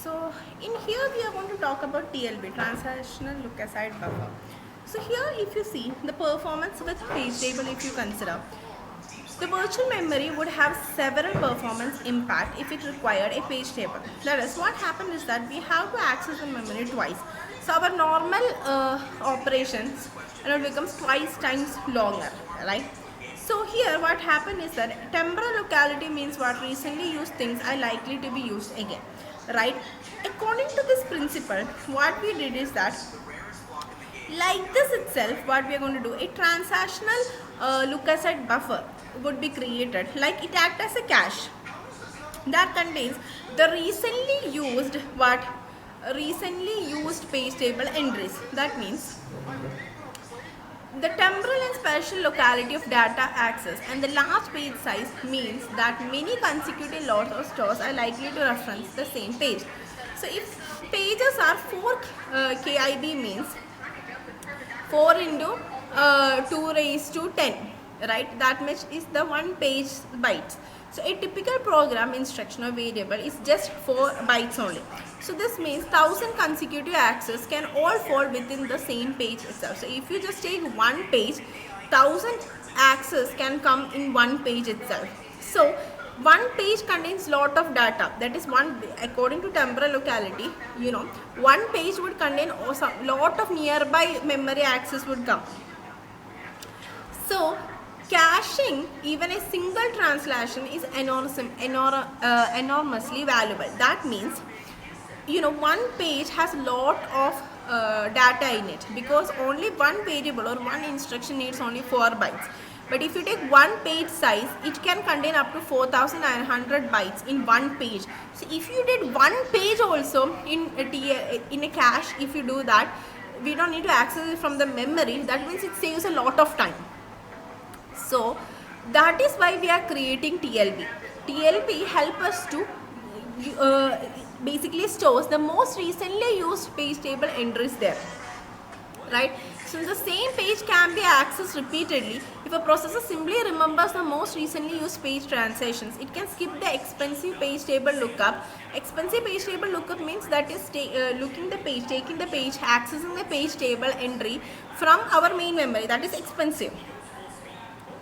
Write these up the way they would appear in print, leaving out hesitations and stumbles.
So in here we are going to talk about TLB, transactional look aside buffer. So here if you see the performance with page table, if you consider, the virtual memory would have several performance impact if it required a page table. That is, what happened is that we have to access the memory twice. So our normal operations becomes twice times longer, right? So here what happened is that temporal locality means what recently used things are likely to be used again, right? According to this principle, what we did is that like this itself, what we are going to do, a transactional look aside buffer would be created, like it acts as a cache that contains the recently used page table entries. That means the temporal and spatial locality of data access and the large page size means that many consecutive lots or stores are likely to reference the same page. So if pages are 4 KIB means 4 into 2 raised to 10, right? That much is the one page bytes. So a typical program instruction or variable is just 4 bytes only. So this means 1000 consecutive access can all fall within the same page itself. So if you just take one page, 1000 access can come in one page itself. So one page contains lot of data, that is one, according to temporal locality, one page would contain lot of nearby memory access would come. So caching even a single translation is enormously valuable. That means one page has lot of data in it, because only one variable or one instruction needs only 4 bytes. But if you take one page size, it can contain up to 4900 bytes in one page. So if you did one page also in a cache, if you do that, we don't need to access it from the memory. That means it saves a lot of time. So that is why we are creating TLB. TLB help us to basically stores the most recently used page table entries there, right? So the same page can be accessed repeatedly. If a processor simply remembers the most recently used page transactions, it can skip the expensive page table lookup. Expensive page table lookup means that is taking the page, accessing the page table entry from our main memory. That is expensive.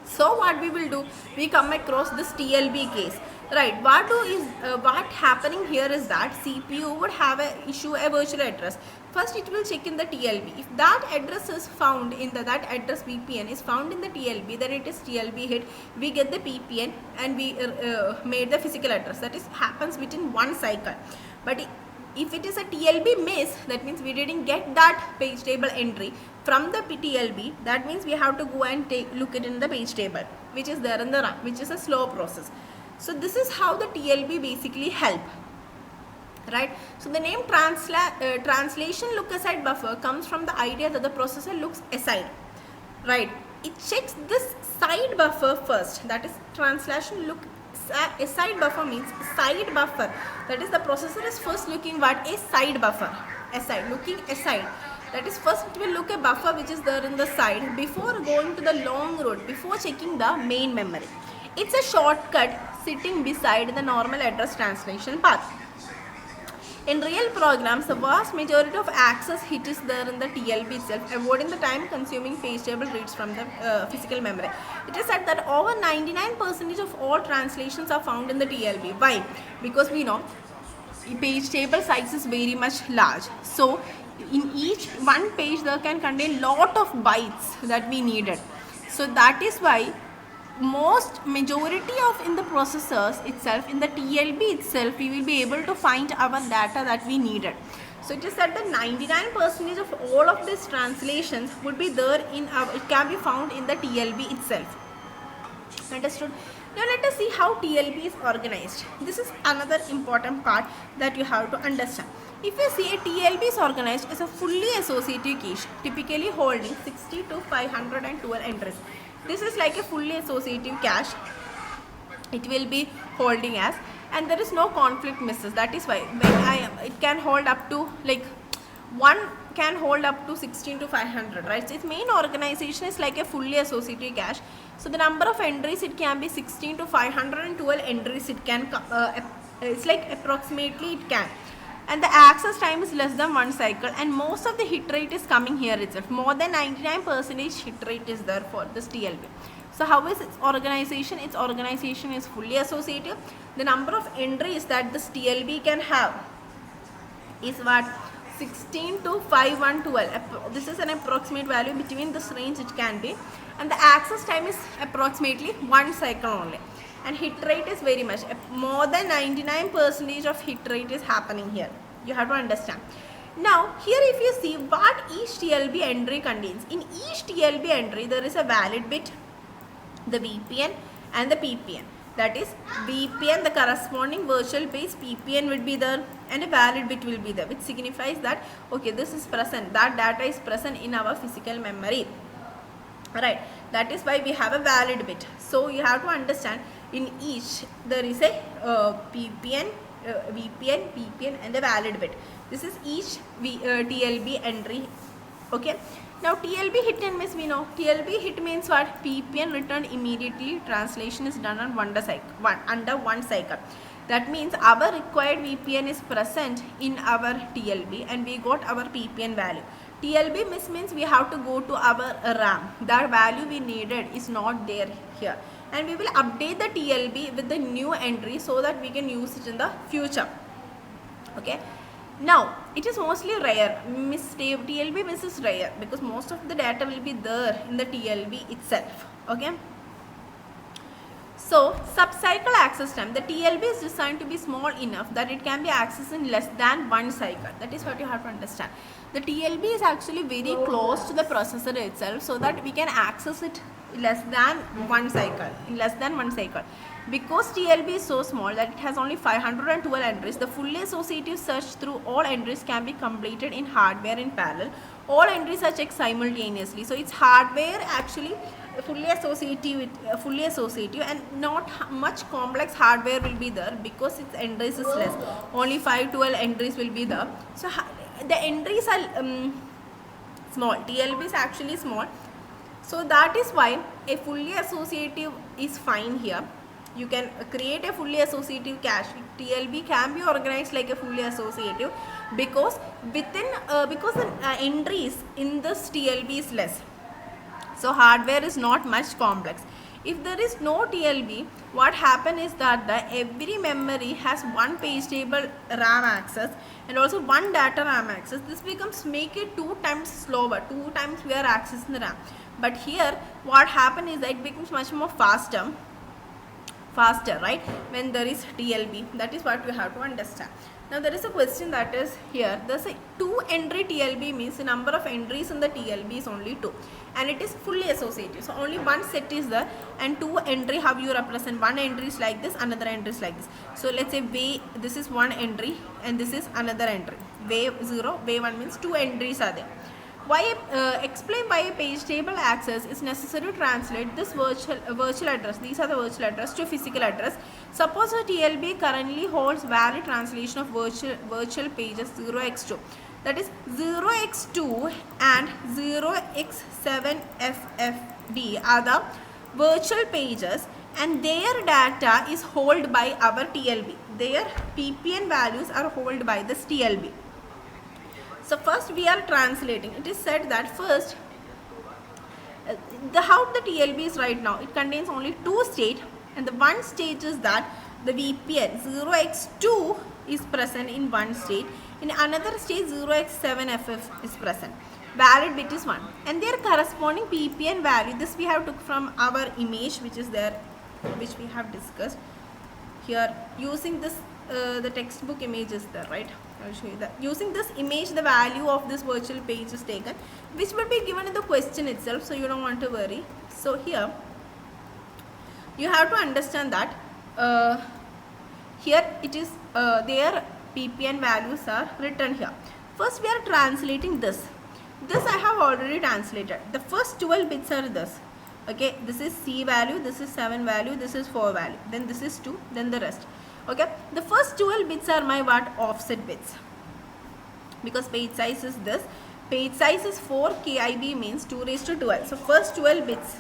So what we will do, we come across this TLB case, right? What happening here is that CPU would have issue a virtual address. First it will check in the TLB. If that address is found in that address VPN is found in the TLB, then it is TLB hit. We get the PPN and we made the physical address. That is happens within one cycle. But if it is a TLB miss, that means we didn't get that page table entry from the TLB. That means we have to go and look it in the page table, which is there in the run, which is a slow process. So this is how the TLB basically help, right? So the name translation look aside buffer comes from the idea that the processor looks aside, right? It checks this side buffer first. That is translation look aside buffer means side buffer. That is the processor is first looking what a side buffer, looking aside. That is first it will look a buffer which is there in the side before going to the long road, before checking the main memory. It's a shortcut sitting beside the normal address translation path. In real programs, the vast majority of access hit is there in the TLB itself, avoiding the time-consuming page table reads from the physical memory. It is said that over 99% of all translations are found in the TLB. Why? Because we know page table size is very much large. So in each one page there can contain lot of bytes that we needed. So that is why majority of in the processors itself, in the TLB itself, we will be able to find our data that we needed. So it is said that 99% of all of these translations would be there in it can be found in the TLB itself. Understood? Now let us see how TLB is organized. This is another important part that you have to understand. If you see, a TLB is organized as a fully associative cache, typically holding 60 to 512 entries. This is like a fully associative cache. It will be holding as, and there is no conflict misses. That is why it can hold up to one can hold up to 16 to 500, right? So its main organization is like a fully associative cache. So the number of entries, it can be 16 to 512 entries. It can it's like approximately it can. and the access time is less than 1 cycle, and most of the hit rate is coming here itself. More than 99% hit rate is there for this TLB. So how is its organization? Its organization is fully associative. The number of entries that this TLB can have is what? 16 to 5112. This is an approximate value. Between this range it can be, and the access time is approximately 1 cycle only, and hit rate is very much more than 99% of hit rate is happening here. You have to understand. Now here if you see what each TLB entry contains, in each TLB entry there is a valid bit, the VPN and the PPN. That is VPN, the corresponding virtual page, PPN will be there, and a valid bit will be there, which signifies that okay, this is present, that data is present in our physical memory, right? That is why we have a valid bit. So you have to understand, in each there is a VPN, PPN and a valid bit. This is each TLB entry. Okay. Now TLB hit and miss, we know. TLB hit means what? PPN returned immediately. Translation is done on under one cycle. That means our required VPN is present in our TLB and we got our PPN value. TLB miss means we have to go to our RAM. That value we needed is not there here. And we will update the TLB with the new entry so that we can use it in the future. Okay. Now, it is mostly rare. TLB miss is rare because most of the data will be there in the TLB itself. Okay. So, sub-cycle access time. The TLB is designed to be small enough that it can be accessed in less than 1 cycle. That is what you have to understand. The TLB is actually very close to the processor itself so that we can access it less than 1 cycle, in less than 1 cycle. Because TLB is so small that it has only 512 entries, the fully associative search through all entries can be completed in hardware in parallel. All entries are checked simultaneously. So its hardware actually fully associative and not much complex hardware will be there because its entries is less. Only 512 entries will be there. So the entries are small. TLB is actually small. So that is why a fully associative is fine here. You can create a fully associative cache. TLB can be organized like a fully associative because within because the entries in this TLB is less. So hardware is not much complex. If there is no TLB, what happens is that every memory has one page table RAM access and also one data RAM access. This becomes make it 2 times slower. 2 times we are accessing the RAM. But here what happens is that it becomes much more faster, right, when there is TLB. That is what we have to understand. Now there is a question that is here. There's a 2 entry TLB means the number of entries in the TLB is only 2 and it is fully associative. So only one set is there and 2 entry, how you represent, one entry is like this, another entry is like this. So let's say this is one entry and this is another entry. Wave 0, wave 1 means 2 entries are there. Explain why a page table access is necessary to translate this virtual address. These are the virtual address to physical address. Suppose a TLB currently holds valid translation of virtual pages 0x2. That is 0x2 and 0x7FFD are the virtual pages and their data is held by our TLB. Their PPN values are held by this TLB. So first we are translating. It is said that first how the TLB is right now. It contains only 2 states and the one state is that the VPN 0x2 is present in one state. In another state 0x7FF is present. Valid bit is 1 and their corresponding PPN value. This we have took from our image which is there, which we have discussed here using this the textbook image is there, right? I'll show you that. Using this image, the value of this virtual page is taken, which will be given in the question itself, so you don't want to worry. So here, you have to understand that here it is their PPN values are written here. First, we are translating this. This I have already translated. The first 12 bits are this. Okay, this is C value, this is 7 value, this is 4 value, then this is 2, then the rest. Okay, the first 12 bits are my offset bits because page size is this. Page size is 4 KIB means 2 raised to 12. So first 12 bits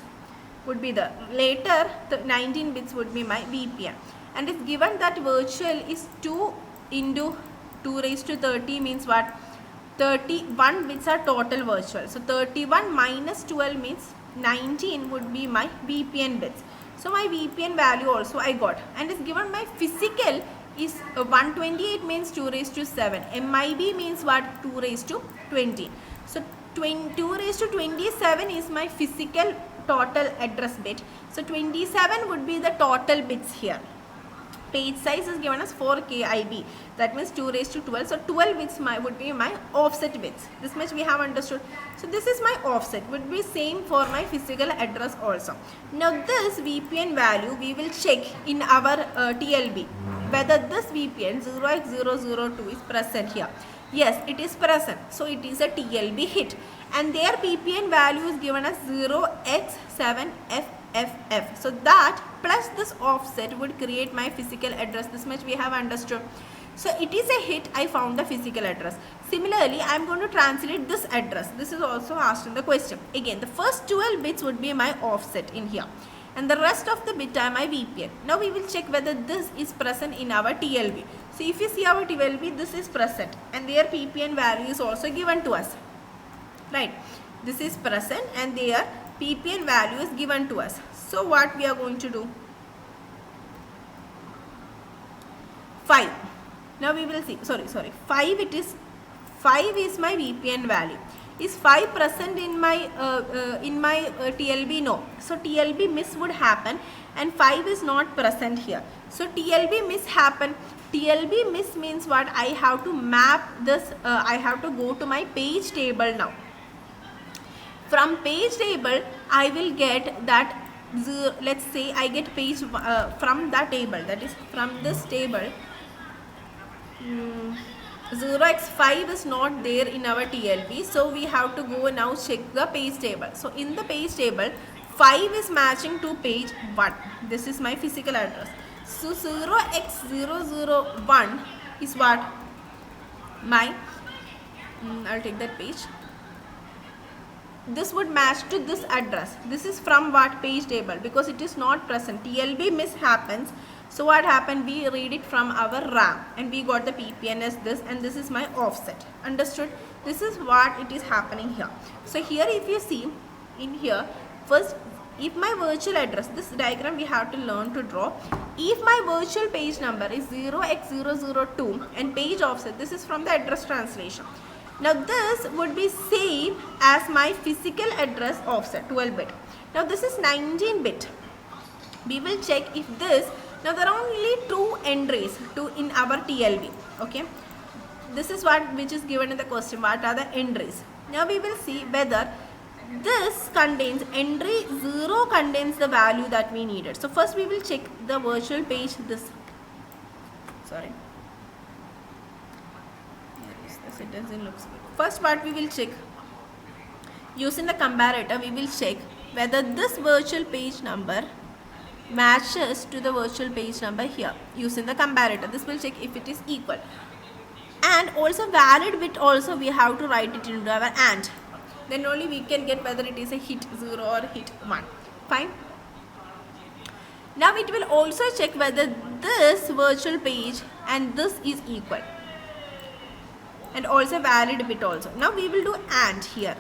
would be there. Later the 19 bits would be my VPN and it's given that virtual is 2 into 2 raised to 30 means what? 31 bits are total virtual. So 31 minus 12 means 19 would be my VPN bits. So my VPN value also I got, and is given my physical is 128 means 2 raised to 7. MIB means what? 2 raised to 20. So 2 raised to 27 is my physical total address bit. So 27 would be the total bits here. Page size is given as 4 KIB. That means 2 raised to 12. So 12 bits would be my offset bits. This much we have understood. So this is my offset. Would be same for my physical address also. Now this VPN value we will check in our TLB. Whether this VPN 0x002 is present here. Yes, it is present. So it is a TLB hit. And their VPN value is given as 0x7FFF. So that plus this offset would create my physical address. This much we have understood. So it is a hit. I found the physical address. Similarly, I am going to translate this address. This is also asked in the question. Again, the first 12 bits would be my offset in here. And the rest of the bit are my VPN. Now we will check whether this is present in our TLB. So if you see our TLB, this is present. And their VPN value is also given to us. Right, this is present and their PPN value is given to us. So what we are going to do? 5. Now we will see. Sorry. 5 it is. 5 is my VPN value. Is 5 present in my TLB? No. So TLB miss would happen, and 5 is not present here. So TLB miss happen. TLB miss means what? I have to map this. I have to go to my page table now. From page table, I will get that, let's say I get page from the table, that is from this table, 0x5 is not there in our TLB. So we have to go now check the page table. So in the page table, 5 is matching to page 1. This is my physical address. So 0x001 is what? My, I'll take that page. This would match to this address. This is from what? Page table, because it is not present. TLB miss happens. So what happened? We read it from our RAM and we got the PPN as this, and this is my offset. Understood? This is what it is happening here. So here if you see in here, first if my virtual address, this diagram we have to learn to draw. If my virtual page number is 0x002 and page offset, this is from the address translation. Now this would be same as my physical address offset 12 bit. Now this is 19 bit. We will check if this, now there are only 2 entries in our TLB. Okay. This is what which is given in the question. What are the entries? Now we will see whether this contains entry 0 contains the value that we needed. So first we will check the virtual page. It doesn't look good. First part we will check using the comparator. We will check whether this virtual page number matches to the virtual page number here using the comparator. This will check if it is equal, and also valid bit also we have to write it into our AND. Then only we can get whether it is a hit 0 or hit 1. Fine. Now it will also check whether this virtual page and this is equal, and also valid bit also. Now we will do AND here.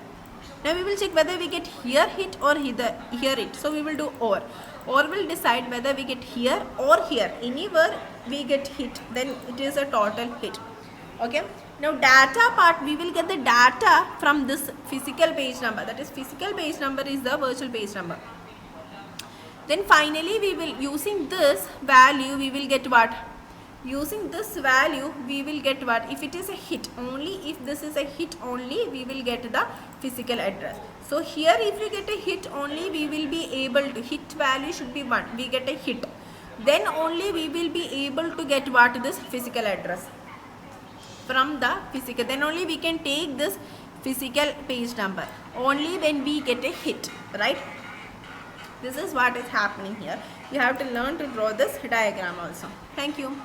Now we will check whether we get here hit or here hit. So we will do OR. OR will decide whether we get here or here. Anywhere we get hit, then it is a total hit. Okay. Now data part, we will get the data from this physical page number. That is physical page number is the virtual page number. Then finally we will, using this value, we will get what? Using this value we will get what? If it is a hit only, if this is a hit only, we will get the physical address. So here if you get a hit only, we will be able to, hit value should be 1, we get a hit, then only we will be able to get what? This physical address from the physical. Then only we can take this physical page number only when we get a hit, right? This is what is happening here. You have to learn to draw this diagram also. Thank you.